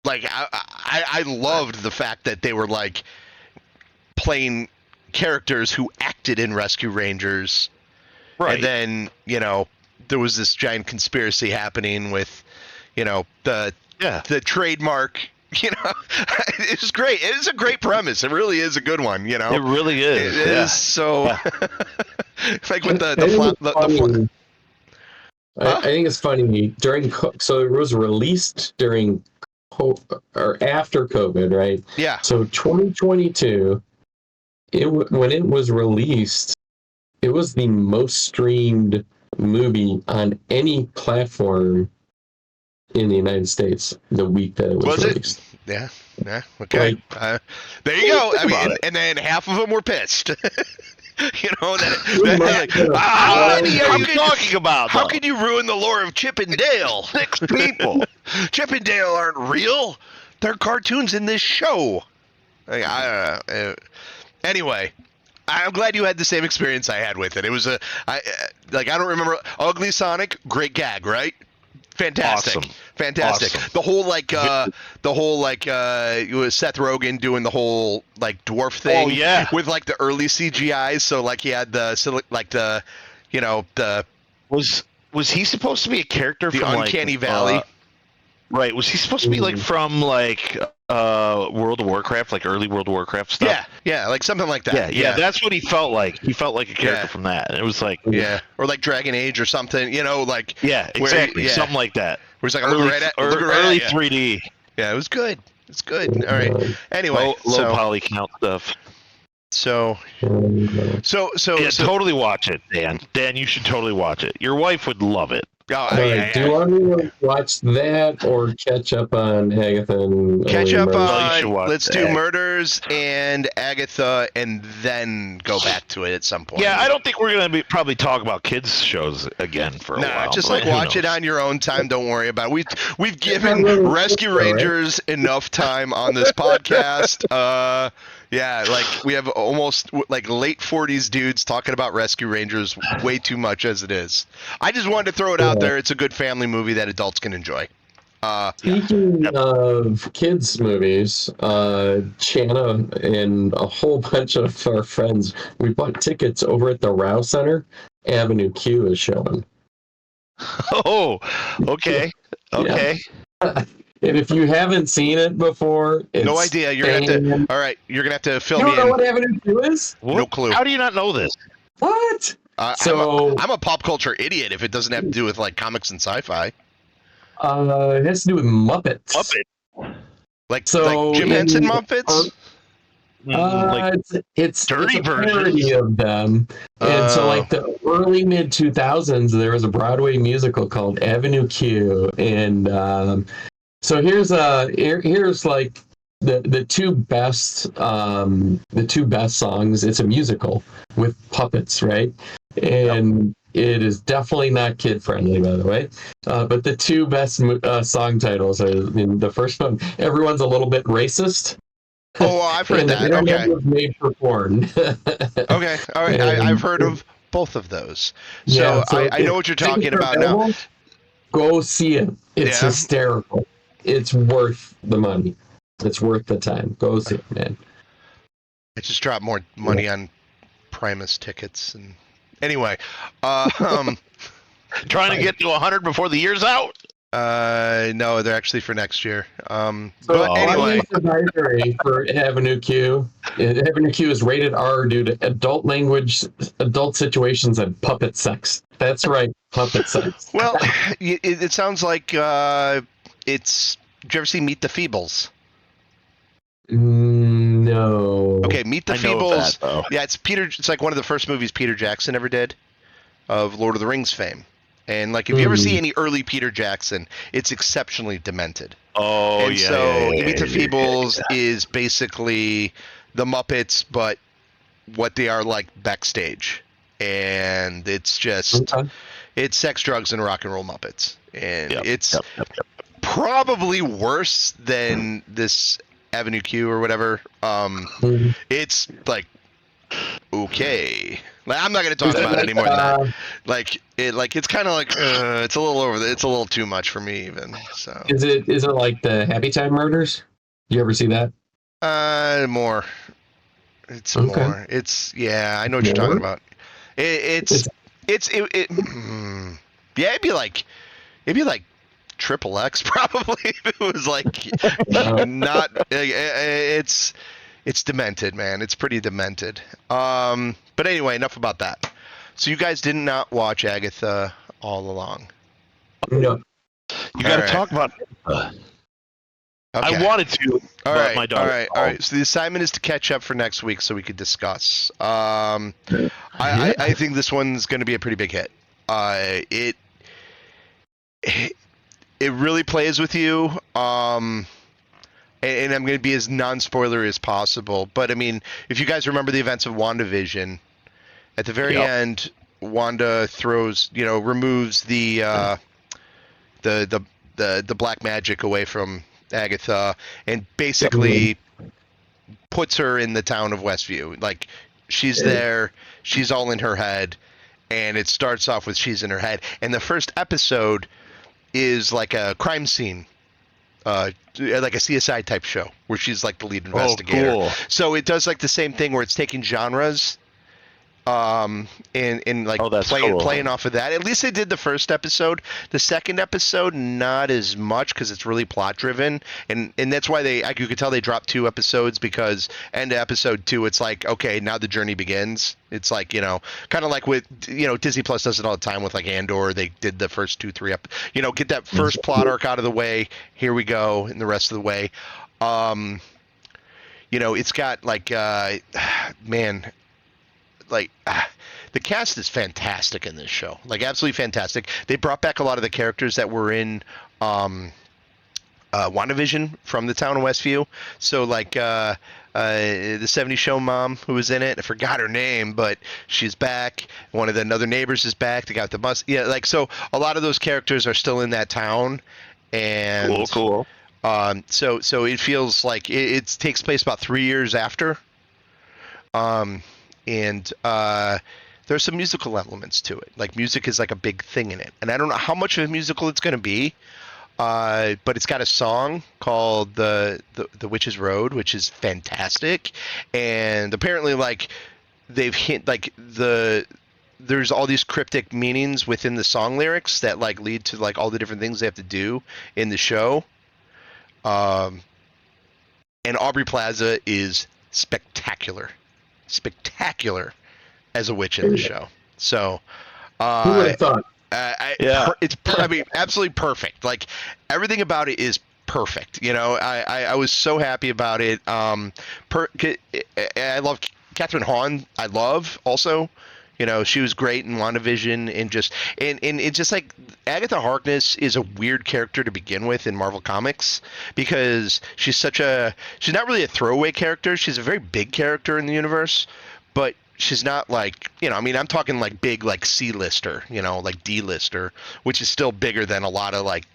like. I loved the fact that they were like playing characters who acted in Rescue Rangers, right? And then there was this giant conspiracy happening with the trademark. It was great. It is a great premise. It really is a good one. It really is. It is so. Like with the I think it's funny so it was released during or after COVID, right? Yeah. So 2022, when it was released, it was the most streamed movie on any platform in the United States the week that it was released. Yeah. Okay. There you go. I mean, and then half of them were pissed. How many are you talking about? How can you ruin the lore of Chippendale? 6 people. Chippendale aren't real. They're cartoons in this show. I don't know. Anyway, I'm glad you had the same experience I had with it. It was I don't remember. Ugly Sonic, great gag, right? Fantastic. Awesome. Fantastic. Awesome. It was Seth Rogen doing the whole like dwarf thing. Oh yeah. With like the early CGI, so like he had the was he supposed to be a character the from Uncanny Valley? Right. Was he supposed to be like from like World of Warcraft, like early World of Warcraft stuff? Yeah, like something like that. Yeah, that's what he felt like. He felt like a character from that. And it was like or like Dragon Age or something, like exactly, something like that. Where it's like early 3D. Yeah, it was good. It's good. All right. Anyway, low poly count stuff. So totally watch it, Dan. Dan, you should totally watch it. Your wife would love it. Do you want me to watch that or catch up on Agatha and catch up on? Let's do Murders and Agatha, and then go back to it at some point. Yeah, I don't think we're gonna probably talk about kids shows again for a while. Just like watch it on your own time. Don't worry about it. We've given Rescue Rangers enough time on this podcast. Yeah, like we have almost like late 40s dudes talking about Rescue Rangers way too much as it is. I just wanted to throw it out there. It's a good family movie that adults can enjoy. Speaking of kids movies, Shanna and a whole bunch of our friends, we bought tickets over at the Row Center. Avenue Q is showing. Oh, okay. Okay. And if you haven't seen it before, no idea. You're gonna have to. All right, you're gonna have to fill me in. You don't know what Avenue Q is? No clue. How do you not know this? What? I'm a pop culture idiot if it doesn't have to do with like comics and sci-fi. It has to do with Muppets. Like Jim Henson Muppets. It's dirty a parody of them. And so like the early mid 2000s, there was a Broadway musical called Avenue Q, and so here's like the two best songs. It's a musical with puppets, right? And it is definitely not kid friendly, by the way. But the two best song titles are, in the first one, everyone's a little bit racist. Oh, I've heard And the that. internet Okay. was made for porn. Okay. All right. I've heard of both of those. Yeah, So so I know if what you're tickets talking are about now. available, go see it. It's Yeah. hysterical. It's worth the money. It's worth the time. Go see it, man. I just dropped more money on Primus tickets. And anyway, um, Trying to get to 100 before the year's out. no, they're actually for next year. So But anyway, audience advisory for Avenue Q. Avenue Q is rated R due to adult language, adult situations, and puppet sex. That's right, puppet sex. well, it sounds like it's. Did you ever see Meet the Feebles? No. Okay, Meet the I know of Feebles. that, though. Yeah, it's like one of the first movies Peter Jackson ever did, of Lord of the Rings fame. And like, if you ever see any early Peter Jackson, it's exceptionally demented. Oh, And yeah. so yeah, Meet the yeah, Feebles is basically the Muppets, but what they are like backstage. And it's just Okay. it's sex, drugs, and rock and roll Muppets. And Yep, it's yep. probably worse than this Avenue Q or whatever. Mhm. It's like okay. Like, I'm not gonna talk about it any more than that. Like it's kind of like it's a little it's a little too much for me even. So Is it like the Happy Time Murders? You ever see that? more. It's Okay. more. It's yeah. I know what you're More? talking about. Yeah. It'd be like triple X probably if it was like not. It's demented, man. It's pretty demented. But anyway, enough about that. So you guys did not watch Agatha All Along. No. You got to All right. talk about. Okay. I wanted to, All but right, my daughter. all right. So the assignment is to catch up for next week, so we could discuss. I think this one's going to be a pretty big hit. It really plays with you. And I'm going to be as non-spoiler as possible. But I mean, if you guys remember the events of WandaVision, at the very end, Wanda removes the black magic away from Agatha, and basically puts her in the town of Westview. Like, she's there, she's all in her head, and it starts off with she's in her head. And the first episode is like a crime scene, like a CSI type show, where she's like the lead investigator. Oh, cool. So it does like the same thing where it's taking genres. And like playing off of that. At least they did the first episode. The second episode, not as much, because it's really plot driven, and that's why you could tell they dropped 2 episodes, because end of episode 2, it's like, okay, now the journey begins. It's like, kind of like with Disney Plus does it all the time with like Andor. They did the first 2-3 get that first plot arc out of the way. Here we go, and the rest of the way. It's got like man. Like, the cast is fantastic in this show, like absolutely fantastic. They brought back a lot of the characters that were in WandaVision from the town of Westview. So like the 70s show mom who was in it, I forgot her name, but she's back. One of the other neighbors is back. They got the bus. Yeah, like, so a lot of those characters are still in that town. And Cool. So it feels like it takes place about 3 years after. And there's some musical elements to it. Like, music is like a big thing in it, and I don't know how much of a musical it's going to be, but it's got a song called the Witch's Road, which is fantastic. And apparently, like, they've there's all these cryptic meanings within the song lyrics that like lead to like all the different things they have to do in the show. And Aubrey Plaza is spectacular as a witch in the show. So Who would have thought? I mean, absolutely perfect. Like, everything about it is perfect. I was so happy about it. I love Catherine Hahn. I love also. She was great in WandaVision, and it's just like Agatha Harkness is a weird character to begin with in Marvel Comics, because she's not really a throwaway character. She's a very big character in the universe, but she's not like, I mean, I'm talking like big, like C-lister, like D-lister, which is still bigger than a lot of like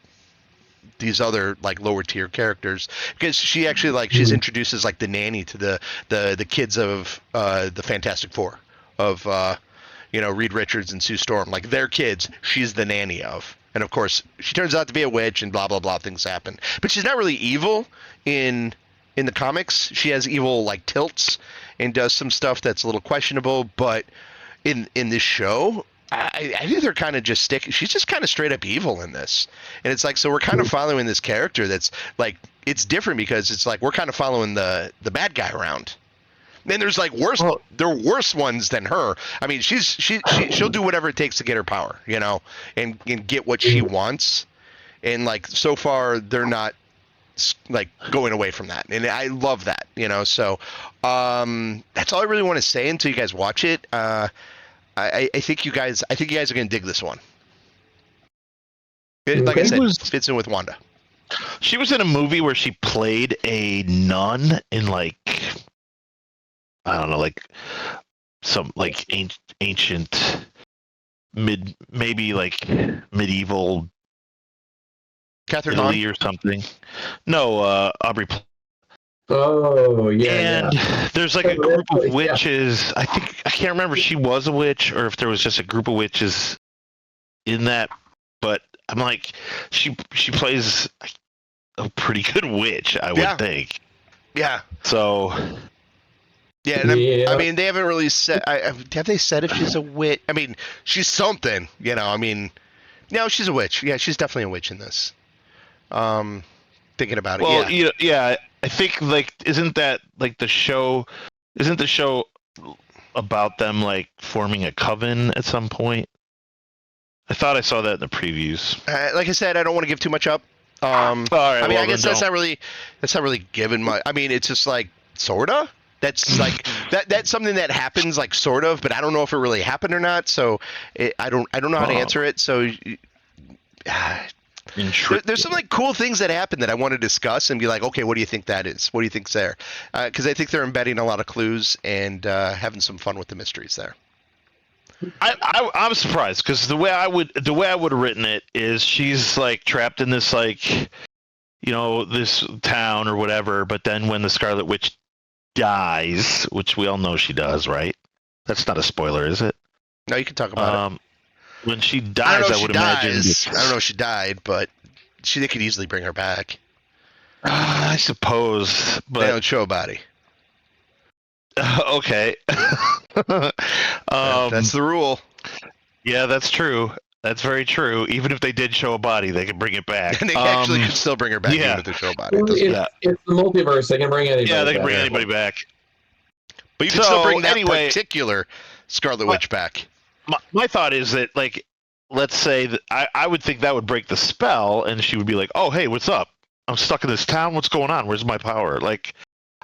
these other like lower tier characters, because she actually like she's introduced as like the nanny to the kids of the Fantastic Four of Reed Richards and Sue Storm, like their kids. She's the nanny of, and of course she turns out to be a witch and blah blah blah, things happen. But she's not really evil in the comics. She has evil like tilts and does some stuff that's a little questionable, but in this show, I think they're kind of just sticking. She's just kind of straight up evil in this, and it's like, so we're kind of following this character that's like, it's different because it's like we're kind of following the bad guy around. And there's like there are worse ones than her. I mean, she'll do whatever it takes to get her power, and get what she wants. And like so far, they're not like going away from that, and I love that. So that's all I really want to say until you guys watch it. I think you guys are gonna dig this one. Like I said, fits in with Wanda. She was in a movie where she played a nun in like, I don't know, like some like ancient maybe like medieval Catherine Italy Hahn? or something. No, Aubrey. Oh yeah. And there's like a group of witches. I can't remember if she was a witch or if there was just a group of witches in that. But I'm like, she plays a pretty good witch, I would think. Yeah. So. Yeah, and I mean, they haven't really said. Have they said if she's a witch? I mean, she's something. I mean, no, she's a witch. Yeah, she's definitely a witch in this. Thinking about it. Well, yeah. I think like isn't the show about them like forming a coven at some point? I thought I saw that in the previews. Like I said, I don't want to give too much up. All right, I mean, I guess that's not really given much. I mean, it's just like sorta. That's like that's something that happens like sort of, but I don't know if it really happened or not. So I don't know how to answer it. So. There's some like cool things that happen that I want to discuss and be like, okay, what do you think that is? What do you think's there? Because I think they're embedding a lot of clues and having some fun with the mysteries there. I'm surprised because the way I would have written it is she's like trapped in this like, this town or whatever. But then when the Scarlet Witch dies, which we all know she does, right? That's not a spoiler, is it? No, you can talk about it. When she dies, I would imagine. I don't know if she died, but they could easily bring her back. I suppose, but they don't show a body. Okay. That's the rule. Yeah, that's true. That's very true. Even if they did show a body, they could bring it back. And they actually could still bring her back even if they show a body. It's the multiverse. They can bring anybody back. Yeah, they can bring anybody back. But you can still bring that particular Scarlet Witch back. My thought is that, like, let's say that I would think that would break the spell, and she would be like, "Oh, hey, what's up? I'm stuck in this town. What's going on? Where's my power?" Like,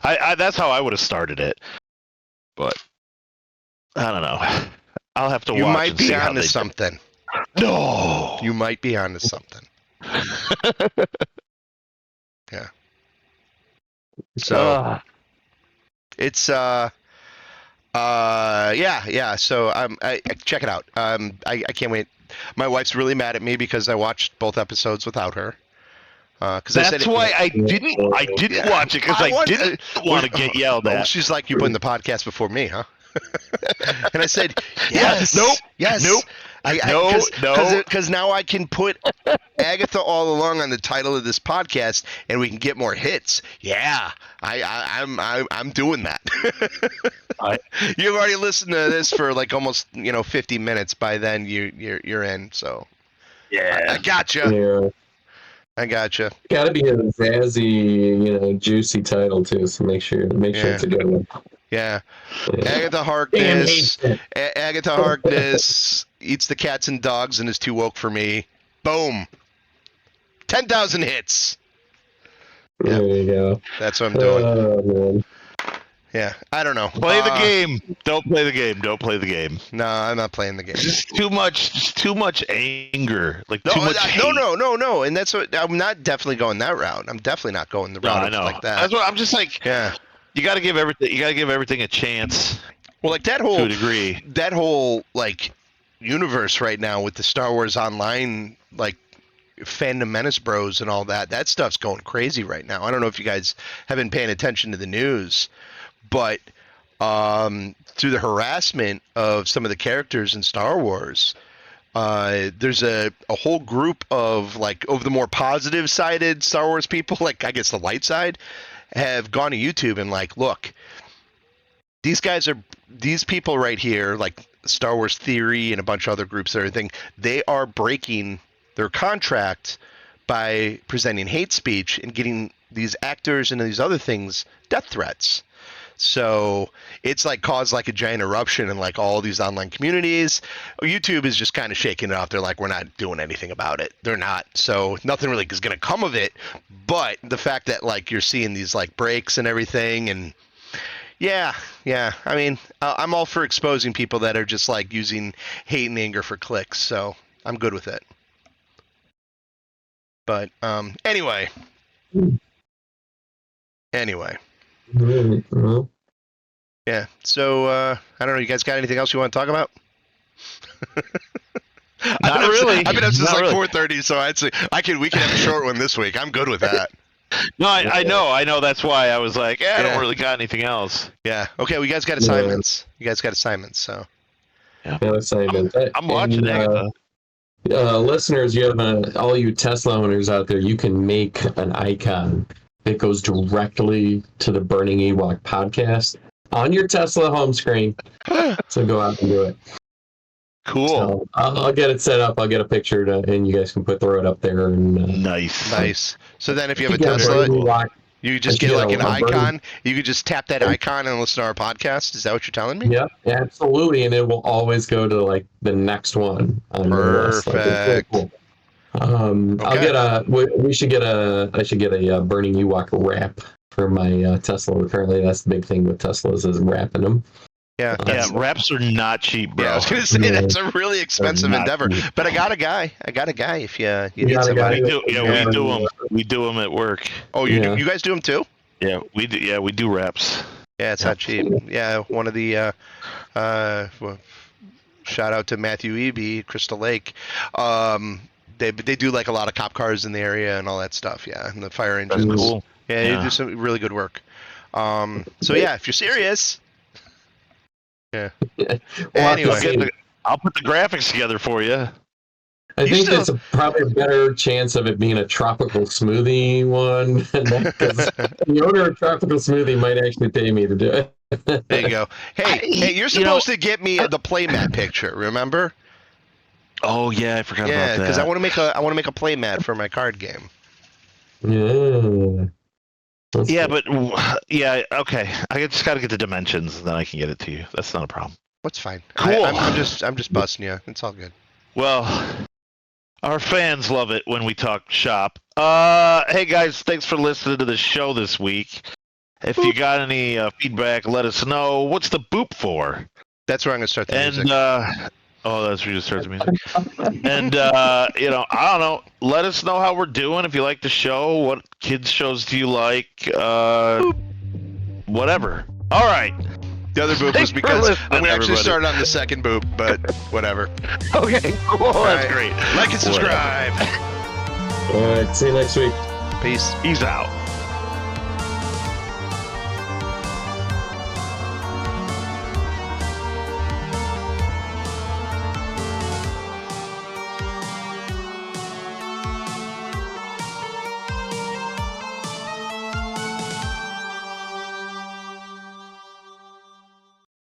that's how I would have started it. But I don't know. I'll have to watch. You might be onto something. No, you might be onto something. Yeah. So it's yeah. So I check it out. I can't wait. My wife's really mad at me because I watched both episodes without her. That's why I didn't watch it because I didn't want to get yelled at. She's like, "You put in the podcast before me, huh?" And I said, "Yes, nope, yes, nope." Because now I can put Agatha All Along on the title of this podcast, and we can get more hits. Yeah, I'm doing that. You've already listened to this for like almost 50 minutes. By then you're in. So yeah, I gotcha. Yeah. I gotcha. Got to be a zazzy, juicy title too. So make sure it's a good one. Yeah. Agatha Harkness. Agatha Harkness eats the cats and dogs and is too woke for me. Boom. 10,000 hits. There you go. That's what I'm doing. Oh, man. Yeah. I don't know. Play the game. Don't play the game. Don't play the game. No, I'm not playing the game. Just too much anger. Like no, too much hate. No. And that's what I'm not definitely going that route. I'm definitely not going the route like that. That's what I'm just like. Yeah. You got to give everything a chance. Well, like that whole to a degree. That whole like universe right now with the Star Wars Online like Fandom Menace Bros and all that. That stuff's going crazy right now. I don't know if you guys have been paying attention to the news, but through the harassment of some of the characters in Star Wars, there's a whole group of like of the more positive sided Star Wars people, like I guess the light side, have gone to YouTube and like, look, these people right here, like Star Wars Theory and a bunch of other groups and everything, they are breaking their contract by presenting hate speech and getting these actors and these other things death threats. So it's like caused like a giant eruption in like all these online communities. YouTube is just kind of shaking it off. They're like, we're not doing anything about it. They're not. So nothing really is going to come of it. But the fact that like you're seeing these like breaks and everything, and yeah. I mean, I'm all for exposing people that are just like using hate and anger for clicks. So I'm good with it. But anyway. Yeah. So I don't know. You guys got anything else you want to talk about? Not really. I've been up since Not like really. 4:30, so I'd say we can have a short one this week. I'm good with that. No, I know. That's why I was like, I Yeah. don't really got anything else. Yeah. Okay. We guys got assignments. So. I'm watching Agatha. Listeners, you have all you Tesla owners out there, you can make an icon that goes directly to the Burning Ewok podcast on your Tesla home screen. So go out and do it. Cool. So I'll get it set up. I'll get a picture and you guys can throw it up there. And Nice. So then if you have a get a Tesla, Burning Ewok. you just get like an icon. You could just tap that icon and listen to our podcast. Is that what you're telling me? Yep, absolutely, and it will always go to like the next one on the list. Like, it's really cool. I'll get I should get a Burning Ewok wrap for my Tesla. Apparently, that's the big thing with Teslas is wrapping them. Yeah. Wraps are not cheap, bro. Yeah, I was gonna say that's a really expensive endeavor. cheap. But I got a guy. If you need somebody. We do them at work. Oh, you guys do them too? Yeah, we do. Yeah, we do wraps. Yeah, it's not cheap. Yeah, one of the shout out to Matthew Eby, Crystal Lake. They do like a lot of cop cars in the area and all that stuff. Yeah, and the fire engines. That's cool. Yeah, they do some really good work. So yeah, if you're serious. Yeah. Anyway, I'll put the graphics together for you. I think there's probably a better chance of it being a tropical smoothie one. Because the owner of tropical smoothie might actually pay me to do it. There you go. Hey, you're supposed to get me the playmat picture. Remember? Oh yeah, I forgot about that. Yeah, because I want to make a playmat for my card game. Yeah. Yeah, but okay. I just got to get the dimensions, and then I can get it to you. That's not a problem. That's fine. Cool. I'm just busting you. It's all good. Well, our fans love it when we talk shop. Hey guys, thanks for listening to the show this week. If you got any feedback, let us know. What's the boop for? That's where I'm gonna start the music. That's where you start the music. And I don't know. Let us know how we're doing. If you like the show, what kids shows do you like? Whatever. All right. The other boop was because we actually started on the second boop, but whatever. Okay, cool. That's right. great. Like and subscribe. All right. See you next week. Peace. He's out.